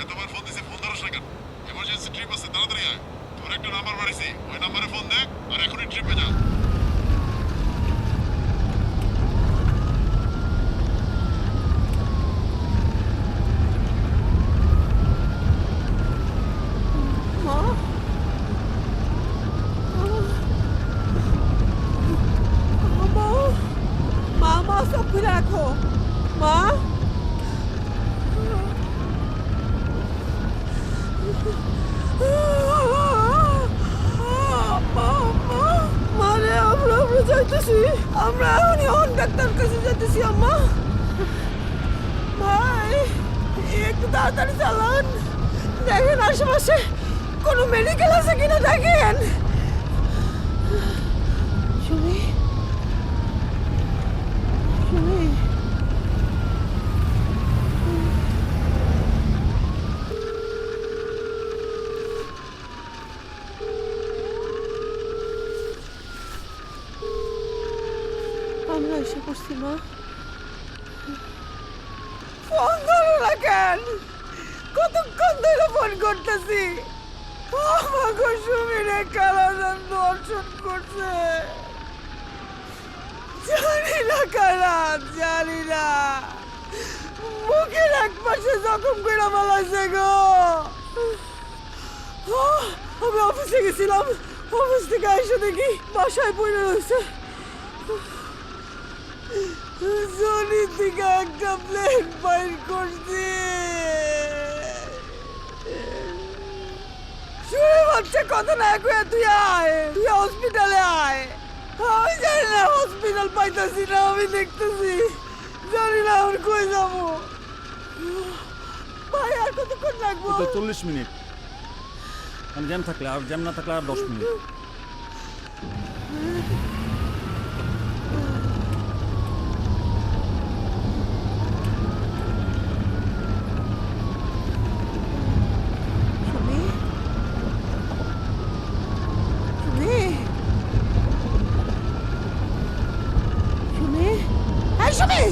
এতবার ফোন দিছি, ফোন ধরছ না কেন? এমার্জেন্সি ট্রিপ আছে, তাড়াতাড়ি আয়। তোর একটা নাম্বার বাড়িছি, ওই নাম্বারে ফোন দে আর এখনই ট্রিপে যা। মা মা মা মা সব খুলে রাখো মা মারে আমরা যাইতেছি আমরা এখন ডাক্তার কাছে যাইতেছি আম্মা ভাই একটু তাড়াতাড়ি চালান দেখেন আশেপাশে কোনো মেডিকেল আছে কিনা দেখেন শুনি শুনি আমরা এসে পড়ছি মা ফোন ধরো না কেন কতক্ষণ ধরে ফোন করতেছি আমাকে সুমিরে কালাজান দর্শন করছে জানি না কারা জানি না মুখের এক পাশে জখম করে মালাইছে গো আমি অফিসে গেছিলাম অফিস থেকে এসে দেখি বাসায় পড়ে রয়েছে জনি থেকে একটা প্লেন বাইর করছি শুনে বাচ্চা কত না কয়ে তুই আয় তুই হসপিটালে আয় আমি জানি না হসপিটাল পাইতেছি না আমি দেখতেছি জানি না আমি কই যাবো ভাই আর কতক্ষণ লাগবো তো 40 মিনিট আমি জ্যাম থাকলে আর জ্যাম না থাকলে আর 10 মিনিট সুমি সুমি এই সুমি